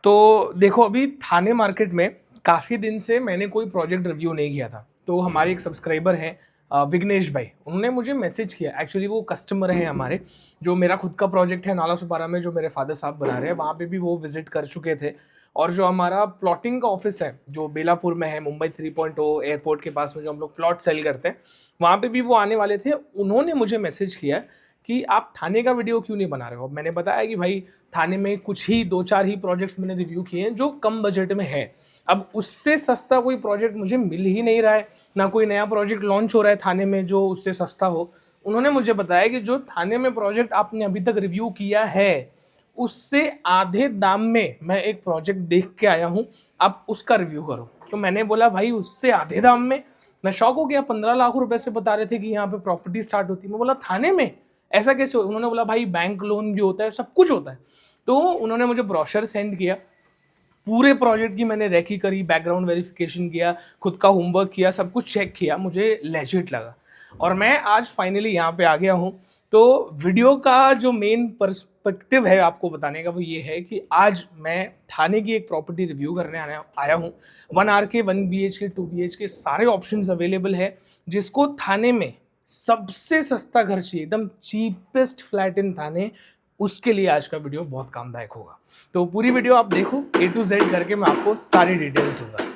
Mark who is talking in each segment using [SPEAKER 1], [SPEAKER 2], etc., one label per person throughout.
[SPEAKER 1] तो देखो, अभी थाने मार्केट में काफ़ी दिन से मैंने कोई प्रोजेक्ट रिव्यू नहीं किया था। तो हमारे एक सब्सक्राइबर हैं विघ्नेश भाई, उन्होंने मुझे मैसेज किया। एक्चुअली वो कस्टमर हैं हमारे। जो मेरा खुद का प्रोजेक्ट है नाला सुपारा में, जो मेरे फादर साहब बना रहे हैं, वहाँ पे भी वो विजिट कर चुके थे। और जो हमारा प्लॉटिंग का ऑफिस है जो बेलापुर में है, मुंबई 3.0 एयरपोर्ट के पास में, जो हम लोग प्लॉट सेल करते हैं, वहाँ पे भी वो आने वाले थे। उन्होंने मुझे मैसेज किया कि आप थाने का वीडियो क्यों नहीं बना रहे हो। मैंने बताया कि भाई थाने में कुछ ही 2-4 ही प्रोजेक्ट्स मैंने रिव्यू किए हैं जो कम बजट में है। अब उससे सस्ता कोई प्रोजेक्ट मुझे मिल ही नहीं रहा है, ना कोई नया प्रोजेक्ट लॉन्च हो रहा है थाने में जो उससे सस्ता हो। उन्होंने मुझे बताया कि जो थाने में प्रोजेक्ट आपने अभी तक रिव्यू किया है उससे आधे दाम में मैं एक प्रोजेक्ट देख के आया हूँ, आप उसका रिव्यू करो। तो मैंने बोला भाई उससे आधे दाम में? मैं शॉक हो गया। 15 लाख रुपए से बता रहे थे कि यहाँ पे प्रॉपर्टी स्टार्ट होती है। मैं बोला थाने में ऐसा कैसे हो? उन्होंने बोला भाई बैंक लोन भी होता है, सब कुछ होता है। तो उन्होंने मुझे ब्रोशर सेंड किया। पूरे प्रोजेक्ट की मैंने रेकी करी, बैकग्राउंड वेरिफिकेशन किया, खुद का होमवर्क किया, सब कुछ चेक किया, मुझे लेजिट लगा। और मैं आज फाइनली यहाँ पे आ गया हूँ। तो वीडियो का जो मेन पर्सपेक्टिव है आपको बताने का वो ये है कि आज मैं थाने की एक प्रॉपर्टी रिव्यू करने आया हूँ। 1 RK 1 BHK 2 BHK सारे ऑप्शंस अवेलेबल है। जिसको थाने में सबसे सस्ता घर चाहिए, एकदम चीपेस्ट फ्लैट इन थाने, उसके लिए आज का वीडियो बहुत कामदायक होगा। तो पूरी वीडियो आप देखो, A to Z करके मैं आपको सारी डिटेल्स दूंगा।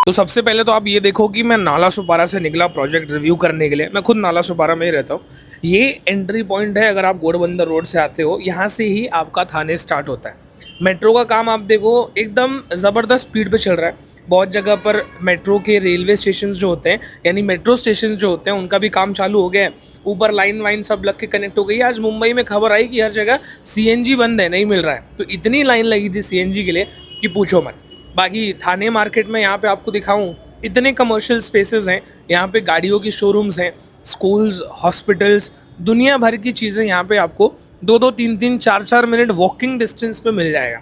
[SPEAKER 1] तो सबसे पहले तो आप ये देखो कि मैं नाला सुपारा से निकला प्रोजेक्ट रिव्यू करने के लिए। मैं खुद नाला सुपारा में ही रहता हूँ। ये एंट्री पॉइंट है, अगर आप घोड़बंदर रोड से आते हो यहाँ से ही आपका थाने स्टार्ट होता है। मेट्रो का काम आप देखो एकदम ज़बरदस्त स्पीड पे चल रहा है। बहुत जगह पर मेट्रो के रेलवे स्टेशन जो होते हैं, यानी मेट्रो स्टेशन जो होते हैं, उनका भी काम चालू हो गया है। ऊपर लाइन वाइन सब लग के कनेक्ट हो गई है। आज मुंबई में खबर आई कि हर जगह CNG बंद है, नहीं मिल रहा है। तो इतनी लाइन लगी थी CNG के लिए कि पूछो मत। बाकी थाने मार्केट में यहाँ पे आपको दिखाऊं, इतने कमर्शियल स्पेसेस हैं, यहाँ पे गाड़ियों की शोरूम्स हैं, स्कूल्स, हॉस्पिटल्स, दुनिया भर की चीज़ें यहाँ पे आपको 2-2, 3-3, 4-4 मिनट वॉकिंग डिस्टेंस पे मिल जाएगा।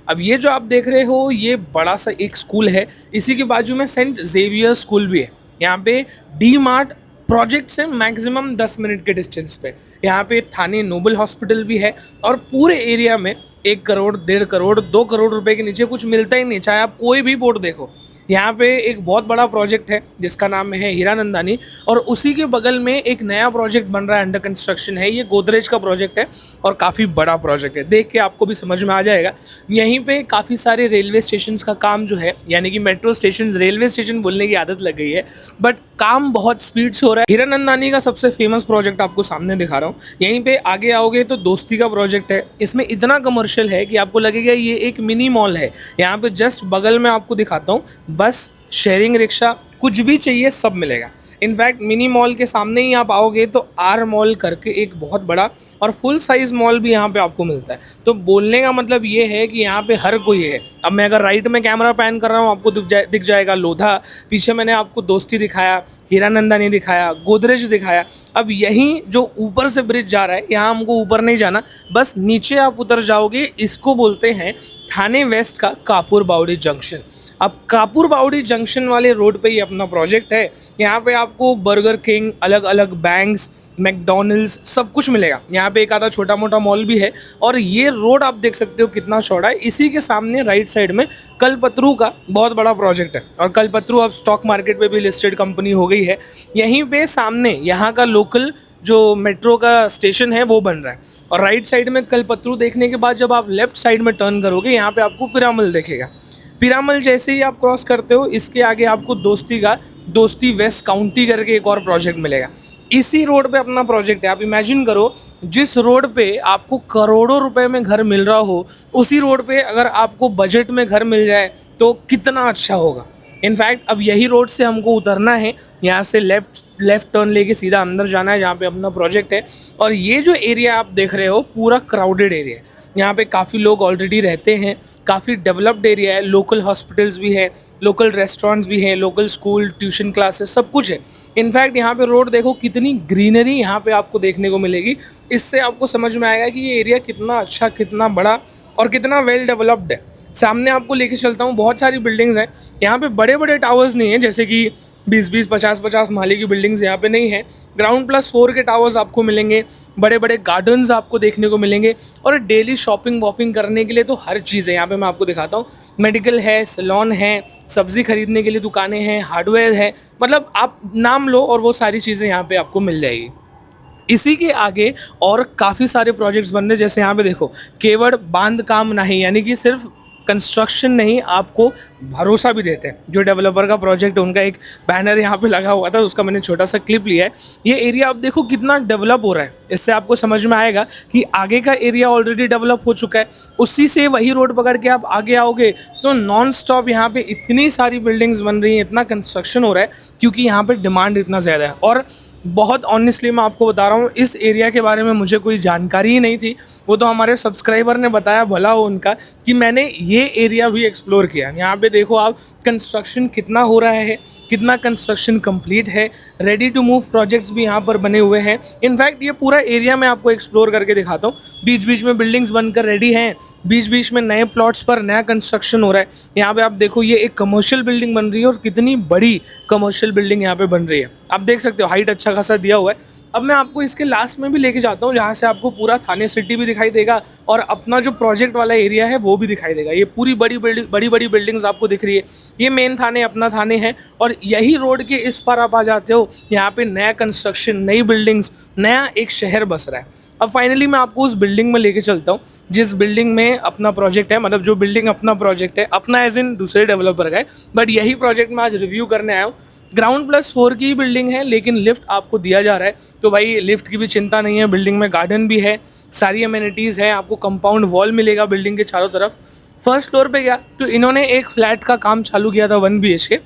[SPEAKER 1] अब ये जो आप देख रहे हो ये बड़ा सा एक स्कूल है। इसी के बाजू में सेंट जेवियर स्कूल भी है। यहाँ पे डी मार्ट प्रोजेक्ट्स हैं मैक्सिमम 10 मिनट के डिस्टेंस पे। यहाँ पे थाने नोबल हॉस्पिटल भी है। और पूरे एरिया में 1 करोड़, 1.5 करोड़, 2 करोड़ रुपए के नीचे कुछ मिलता ही नहीं, चाहे आप कोई भी बोर्ड देखो। यहाँ पे एक बहुत बड़ा प्रोजेक्ट है जिसका नाम है हीरानंदानी, और उसी के बगल में एक नया प्रोजेक्ट बन रहा है, अंडर कंस्ट्रक्शन है। ये गोदरेज का प्रोजेक्ट है और काफ़ी बड़ा प्रोजेक्ट है, देख के आपको भी समझ में आ जाएगा। यहीं पे काफ़ी सारे रेलवे स्टेशन का काम जो है, यानी कि मेट्रो स्टेशन, रेलवे स्टेशन बोलने की आदत लग गई है, बट काम बहुत स्पीड से हो रहा है। हीरानंदानी का सबसे फेमस प्रोजेक्ट आपको सामने दिखा रहा हूँ। यहीं पे आगे आओगे तो दोस्ती का प्रोजेक्ट है। इसमें इतना कमर्शियल है कि आपको लगेगा ये एक मिनी मॉल है। यहाँ पे जस्ट बगल में आपको दिखाता हूँ, बस, शेयरिंग रिक्शा, कुछ भी चाहिए सब मिलेगा। इनफैक्ट मिनी मॉल के सामने ही आप आओगे तो R मॉल करके एक बहुत बड़ा और फुल साइज मॉल भी यहाँ पे आपको मिलता है। तो बोलने का मतलब ये है कि यहाँ पे हर कोई है। अब मैं अगर राइट में कैमरा पैन कर रहा हूँ, आपको दिख जाएगा लोधा। पीछे मैंने आपको दोस्ती दिखाया, हीरानंदानी दिखाया, गोदरेज दिखाया। अब यहीं जो ऊपर से ब्रिज जा रहा है, यहाँ हमको ऊपर नहीं जाना, बस नीचे आप उतर जाओगे। इसको बोलते हैं थाने वेस्ट का कापुर बावड़ी जंक्शन। अब कापुर बावड़ी जंक्शन वाले रोड पे ही अपना प्रोजेक्ट है। यहाँ पे आपको बर्गर किंग, अलग अलग बैंक्स, मैकडॉनल्ड्स, सब कुछ मिलेगा। यहाँ पे एक आधा छोटा मोटा मॉल भी है। और ये रोड आप देख सकते हो कितना चौड़ा है। इसी के सामने राइट साइड में कल्पतरू का बहुत बड़ा प्रोजेक्ट है, और कल्पतरू अब स्टॉक मार्केट पे भी लिस्टेड कंपनी हो गई है। यहीं पे सामने यहाँ का लोकल जो मेट्रो का स्टेशन है वो बन रहा है। और राइट साइड में कल्पतरू देखने के बाद जब आप लेफ्ट साइड में टर्न करोगे, यहाँ पे आपको पिरामल दिखेगा। पिरामल जैसे ही आप क्रॉस करते हो, इसके आगे आपको दोस्ती वेस्ट काउंटी करके एक और प्रोजेक्ट मिलेगा। इसी रोड पे अपना प्रोजेक्ट है। आप इमेजिन करो, जिस रोड पे आपको करोड़ों रुपए में घर मिल रहा हो, उसी रोड पे अगर आपको बजट में घर मिल जाए तो कितना अच्छा होगा। इनफैक्ट अब यही रोड से हमको उतरना है, यहाँ से लेफ्ट टर्न लेके सीधा अंदर जाना है जहाँ पे अपना प्रोजेक्ट है। और ये जो एरिया आप देख रहे हो पूरा क्राउडेड एरिया है। यहाँ पे काफ़ी लोग ऑलरेडी रहते हैं, काफ़ी डेवलप्ड एरिया है। लोकल हॉस्पिटल्स भी है, लोकल रेस्टोरेंट्स भी हैं, लोकल स्कूल, ट्यूशन क्लासेस, सब कुछ है। इनफैक्ट यहाँ पे रोड देखो, कितनी ग्रीनरी यहाँ पे आपको देखने को मिलेगी। इससे आपको समझ में आएगा कि ये एरिया कितना अच्छा, कितना बड़ा और कितना वेल डेवलप्ड है। सामने आपको लेके चलता हूँ, बहुत सारी बिल्डिंग्स हैं यहाँ पे। बड़े बड़े टावर्स नहीं हैं, जैसे कि 20-20 50-50 माले की बिल्डिंग्स यहाँ पे नहीं है। ग्राउंड प्लस 4 के टावर्स आपको मिलेंगे, बड़े बड़े गार्डन्स आपको देखने को मिलेंगे, और डेली शॉपिंग वॉपिंग करने के लिए तो हर चीज़ है यहाँ पे। मैं आपको दिखाता हूँ, मेडिकल है, सैलून है, सब्जी खरीदने के लिए दुकानें हैं, हार्डवेयर है, मतलब आप नाम लो और वो सारी चीज़ें यहाँ पे आपको मिल जाएगी। इसी के आगे और काफ़ी सारे प्रोजेक्ट्स बन रहे, जैसे यहाँ पे देखो, केवल बांध काम नहीं, यानी कि सिर्फ कंस्ट्रक्शन नहीं, आपको भरोसा भी देते हैं। जो डेवलपर का प्रोजेक्ट है उनका एक बैनर यहाँ पे लगा हुआ था, उसका मैंने छोटा सा क्लिप लिया है। ये एरिया आप देखो कितना डेवलप हो रहा है, इससे आपको समझ में आएगा कि आगे का एरिया ऑलरेडी डेवलप हो चुका है। उसी से वही रोड पकड़ के आप आगे आओगे तो नॉन स्टॉप यहाँ पे इतनी सारी बिल्डिंग्स बन रही हैं, इतना कंस्ट्रक्शन हो रहा है, क्योंकि यहाँ पे डिमांड इतना ज़्यादा है। और बहुत ऑनेस्टली मैं आपको बता रहा हूँ, इस एरिया के बारे में मुझे कोई जानकारी ही नहीं थी। वो तो हमारे सब्सक्राइबर ने बताया, भला हो उनका, कि मैंने ये एरिया भी एक्सप्लोर किया। यहाँ पे देखो आप, कंस्ट्रक्शन कितना हो रहा है, कितना कंस्ट्रक्शन कंप्लीट है, रेडी टू मूव प्रोजेक्ट्स भी यहाँ पर बने हुए हैं। इनफैक्ट ये पूरा एरिया मैं आपको एक्सप्लोर करके दिखाता हूँ। बीच बीच में बिल्डिंग्स बनकर रेडी हैं, बीच बीच में नए प्लॉट्स पर नया कंस्ट्रक्शन हो रहा है। यहाँ पे आप देखो, ये एक कमर्शियल बिल्डिंग बन रही है, और कितनी बड़ी कमर्शियल बिल्डिंग यहाँ पे बन रही है। आप देख सकते हो, हाइट अच्छा खासा दिया हुआ है। अब मैं आपको इसके लास्ट में भी लेके जाता हूँ, जहाँ से आपको पूरा थाने सिटी भी दिखाई देगा, और अपना जो प्रोजेक्ट वाला एरिया है वो भी दिखाई देगा। ये पूरी बड़ी बड़ी बिल्डिंग्स आपको दिख रही है, ये मेन थाने, अपना थाने है। और यही रोड के इस पार आप आ जाते हो, यहाँ पे नया कंस्ट्रक्शन, नई बिल्डिंग्स, नया एक शहर बस रहा है। अब फाइनली मैं आपको उस बिल्डिंग में लेके चलता हूँ, जिस बिल्डिंग में अपना प्रोजेक्ट है, मतलब जो बिल्डिंग अपना प्रोजेक्ट है, अपना एज इन दूसरे डेवलपर का है, बट यही प्रोजेक्ट मैं आज रिव्यू करने आया हूँ। ग्राउंड प्लस 4 की बिल्डिंग है, लेकिन लिफ्ट आपको दिया जा रहा है, तो भाई लिफ्ट की भी चिंता नहीं है। बिल्डिंग में गार्डन भी है, सारी अमेनिटीज़ हैं, आपको कंपाउंड वॉल मिलेगा बिल्डिंग के चारों तरफ। फर्स्ट फ्लोर पे गया तो इन्होंने एक फ्लैट का काम चालू किया था 1 BHK,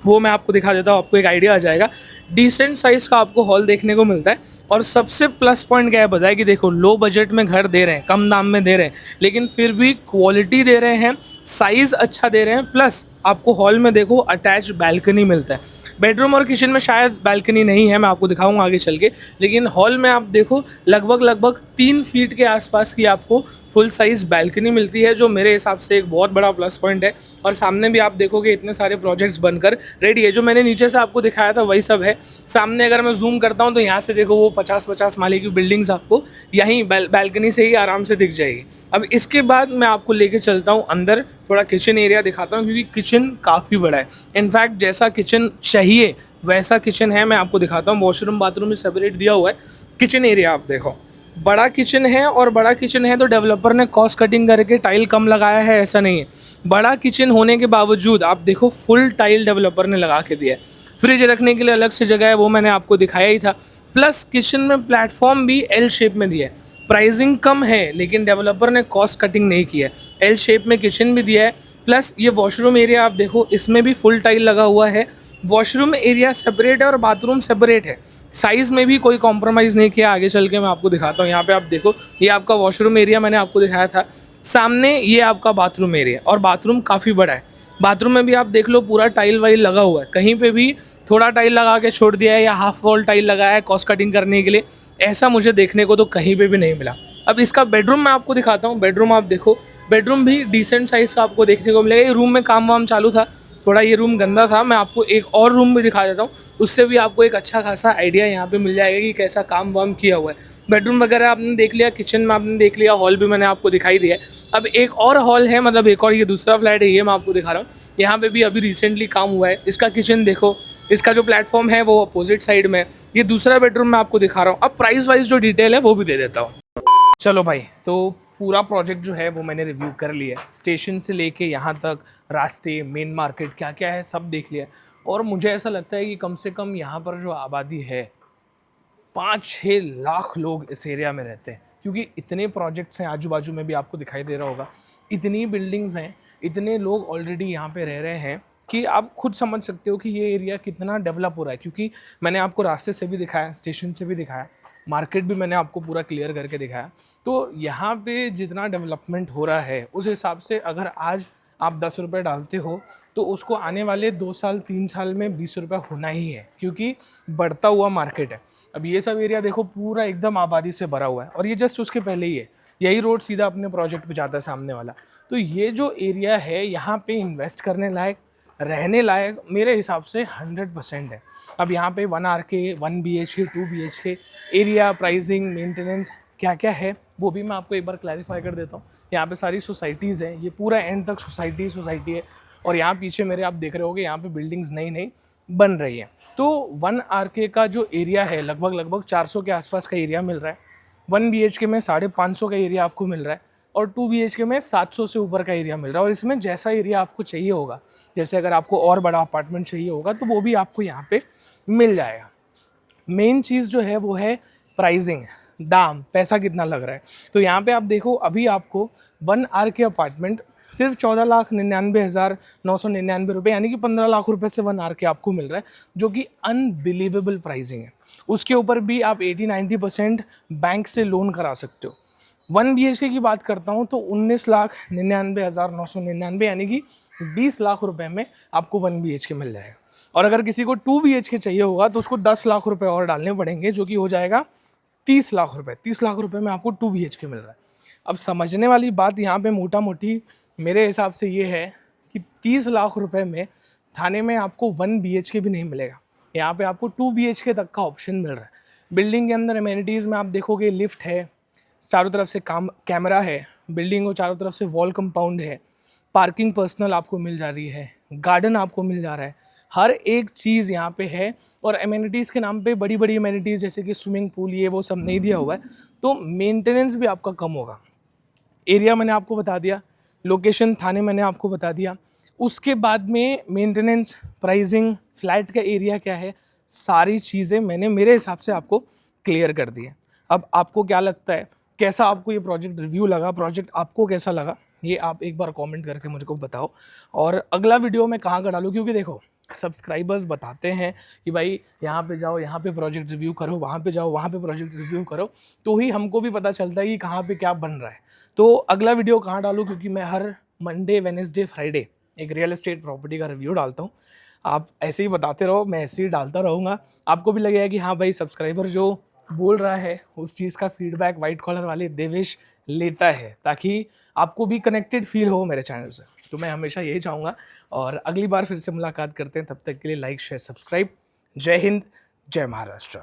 [SPEAKER 1] वो मैं आपको दिखा देता हूँ, आपको एक आइडिया आ जाएगा। डिसेंट साइज़ का आपको हॉल देखने को मिलता है। और सबसे प्लस पॉइंट क्या है बताया, कि देखो लो बजट में घर दे रहे हैं, कम दाम में दे रहे हैं, लेकिन फिर भी क्वालिटी दे रहे हैं, साइज़ अच्छा दे रहे हैं, प्लस आपको हॉल में देखो अटैच बैल्कनी मिलता है। बेडरूम और किचन में शायद बैल्कनी नहीं है, मैं आपको दिखाऊंगा आगे चल के, लेकिन हॉल में आप देखो लगभग 3 फीट के आसपास की आपको फुल साइज़ बैल्कनी मिलती है, जो मेरे हिसाब से एक बहुत बड़ा प्लस पॉइंट है। और सामने भी आप देखोगे इतने सारे प्रोजेक्ट्स बनकर रेडी है। जो मैंने नीचे से आपको दिखाया था वही सब है। सामने अगर मैं जूम करता हूँ तो यहाँ से देखो, वो 50-50 माले की बिल्डिंग्स आपको यहीं बैल्कनी से ही आराम से दिख जाएगी। अब इसके बाद मैं आपको लेके चलता हूँ अंदर, थोड़ा किचन एरिया दिखाता हूँ, क्योंकि किचन काफ़ी बड़ा है। इनफैक्ट जैसा किचन चाहिए वैसा किचन है, मैं आपको दिखाता हूँ। वॉशरूम बाथरूम भी सेपरेट दिया हुआ है। किचन एरिया आप देखो, बड़ा किचन है, और बड़ा किचन है तो डेवलपर ने कॉस्ट कटिंग करके टाइल कम लगाया है, ऐसा नहीं है। बड़ा किचन होने के बावजूद आप देखो फुल टाइल डेवलपर ने लगा के दिया है। फ्रिज रखने के लिए अलग से जगह है, वो मैंने आपको दिखाया ही था। प्लस किचन में प्लेटफॉर्म भी एल शेप में दिया है। प्राइसिंग कम है, लेकिन डेवलपर ने कॉस्ट कटिंग नहीं की है, एल शेप में किचन भी दिया है। प्लस ये वॉशरूम एरिया आप देखो, इसमें भी फुल टाइल लगा हुआ है। वॉशरूम एरिया सेपरेट है और बाथरूम सेपरेट है, साइज़ में भी कोई कॉम्प्रोमाइज़ नहीं किया। आगे चल के मैं आपको दिखाता हूँ। यहाँ पे आप देखो, ये आपका वॉशरूम एरिया मैंने आपको दिखाया था, सामने ये आपका बाथरूम एरिया, और बाथरूम काफ़ी बड़ा है। बाथरूम में भी आप देख लो पूरा टाइल वाइल लगा हुआ है, कहीं पे भी थोड़ा टाइल लगा के छोड़ दिया है या हाफ वॉल टाइल लगाया है कॉस्ट कटिंग करने के लिए, ऐसा मुझे देखने को तो कहीं पे भी नहीं मिला। अब इसका बेडरूम मैं आपको दिखाता हूँ। बेडरूम आप देखो, बेडरूम भी डिसेंट साइज़ का आपको देखने को मिलेगा। ये रूम में काम वाम चालू था, थोड़ा ये रूम गंदा था। मैं आपको एक और रूम भी दिखा देता हूँ, उससे भी आपको एक अच्छा खासा आइडिया यहाँ पे मिल जाएगा कि कैसा काम वाम किया हुआ है। बेडरूम वगैरह आपने देख लिया, किचन में आपने देख लिया, हॉल भी मैंने आपको दिखाई दिया है। अब एक और हॉल है, मतलब एक और, ये दूसरा फ्लैट है, ये मैं आपको दिखा रहा हूँ। यहाँ पे भी अभी रिसेंटली काम हुआ है। इसका किचन देखो, इसका जो प्लेटफॉर्म है वो अपोजिट साइड में। ये दूसरा बेडरूम मैं आपको दिखा रहा हूँ। अब प्राइस वाइज जो डिटेल है वो भी दे देता हूँ। चलो भाई, तो पूरा प्रोजेक्ट जो है वो मैंने रिव्यू कर लिया है। स्टेशन से लेके यहाँ तक, रास्ते, मेन मार्केट क्या क्या है सब देख लिया। और मुझे ऐसा लगता है कि कम से कम यहाँ पर जो आबादी है, 5-6 लाख लोग इस एरिया में रहते हैं, क्योंकि इतने प्रोजेक्ट्स हैं आजू बाजू में भी, आपको दिखाई दे रहा होगा। इतनी बिल्डिंग्स हैं, इतने लोग ऑलरेडी यहाँ पे रह रहे हैं कि आप खुद समझ सकते हो कि ये एरिया कितना डेवलप हो रहा है। क्योंकि मैंने आपको रास्ते से भी दिखाया, स्टेशन से भी दिखाया, मार्केट भी मैंने आपको पूरा क्लियर करके दिखाया। तो यहाँ पे जितना डेवलपमेंट हो रहा है, उस हिसाब से अगर आज आप 10 रुपये डालते हो तो उसको आने वाले 2 साल 3 साल में 20 रुपये होना ही है, क्योंकि बढ़ता हुआ मार्केट है। अब ये सब एरिया देखो पूरा एकदम आबादी से भरा हुआ है, और ये जस्ट उसके पहले ही है। यही रोड सीधा अपने प्रोजेक्ट पे जाता है सामने वाला। तो ये जो एरिया है यहाँ पे इन्वेस्ट करने लायक, रहने लायक मेरे हिसाब से 100% है। अब यहाँ पे 1 RK, 1 BHK, 2 BHK area, pricing, maintenance क्या क्या है वो भी मैं आपको एक बार क्लैरिफाई कर देता हूँ। यहाँ पे सारी सोसाइटीज़ हैं, ये पूरा एंड तक सोसाइटी है। और यहाँ पीछे मेरे आप देख रहे होगे यहाँ पे बिल्डिंग्स नई नई बन रही है। तो 1 RK का जो एरिया है लगभग 400 के आसपास का एरिया मिल रहा है। 1 BHK में 550 का एरिया आपको मिल रहा है और 2 BHK में 700 से ऊपर का एरिया मिल रहा है। और इसमें जैसा एरिया आपको चाहिए होगा, जैसे अगर आपको और बड़ा अपार्टमेंट चाहिए होगा तो वो भी आपको यहाँ पे मिल जाएगा। मेन चीज़ जो है वो है प्राइसिंग, दाम, पैसा कितना लग रहा है। तो यहाँ पे आप देखो अभी आपको 1 RK अपार्टमेंट सिर्फ 14,99,999 रुपये यानी कि 15 लाख रुपए से 1 RK आपको मिल रहा है, जो कि अनबिलीवेबल प्राइसिंग है। उसके ऊपर भी आप 80-90% बैंक से लोन करा सकते हो। 1 BHK की बात करता हूँ तो 19,99,999 यानी कि 20 लाख रुपए में आपको 1 BHK मिल जाएगा। और अगर किसी को 2 BHK चाहिए होगा तो उसको 10 लाख रुपए और डालने पड़ेंगे, जो कि हो जाएगा 30 लाख रुपए। 30 लाख रुपए में आपको 2 BHK मिल रहा है। अब समझने वाली बात यहाँ पे मोटा मोटी मेरे हिसाब से ये है कि 30 लाख रुपए में थाने में आपको 1 BHK भी नहीं मिलेगा। यहाँ पे आपको 2 BHK तक का ऑप्शन मिल रहा है। बिल्डिंग के अंदर एमेनिटीज़ में आप देखोगे लिफ्ट है, चारों तरफ से कैमरा है, बिल्डिंग को चारों तरफ से वॉल कंपाउंड है, पार्किंग पर्सनल आपको मिल जा रही है, गार्डन आपको मिल जा रहा है, हर एक चीज़ यहाँ पे है। और एमेनिटीज़ के नाम पे बड़ी बड़ी एमेनिटीज़ जैसे कि स्विमिंग पूल ये वो सब नहीं दिया हुआ है, तो मेंटेनेंस भी आपका कम होगा। एरिया मैंने आपको बता दिया, लोकेशन थाने मैंने आपको बता दिया, उसके बाद में मेंटेनेंस, प्राइसिंग, फ्लैट का एरिया क्या है, सारी चीज़ें मैंने मेरे हिसाब से आपको क्लियर कर दी है। अब आपको क्या लगता है, कैसा आपको ये प्रोजेक्ट रिव्यू लगा, प्रोजेक्ट आपको कैसा लगा, ये आप एक बार कमेंट करके मुझको बताओ। और अगला वीडियो मैं कहाँ का डालूँ, क्योंकि देखो सब्सक्राइबर्स बताते हैं कि भाई यहाँ पे जाओ, यहाँ पे प्रोजेक्ट रिव्यू करो, वहाँ पे जाओ, वहाँ पे प्रोजेक्ट रिव्यू करो, तो ही हमको भी पता चलता है कि कहाँ पे क्या बन रहा है। तो अगला वीडियो कहाँ डालूँ, क्योंकि मैं हर मंडे, वेडनेसडे, फ्राइडे एक रियल एस्टेट प्रॉपर्टी का रिव्यू डालता हूँ। आप ऐसे ही बताते रहो, मैं ऐसे ही डालता रहूँगा। आपको भी लगेगा कि हाँ भाई सब्सक्राइबर जो बोल रहा है उस चीज़ का फीडबैक वाइट कॉलर वाले देवेश लेता है, ताकि आपको भी कनेक्टेड फील हो मेरे चैनल से। तो मैं हमेशा यही चाहूँगा। और अगली बार फिर से मुलाकात करते हैं, तब तक के लिए लाइक, शेयर, सब्सक्राइब। जय हिंद, जय महाराष्ट्र।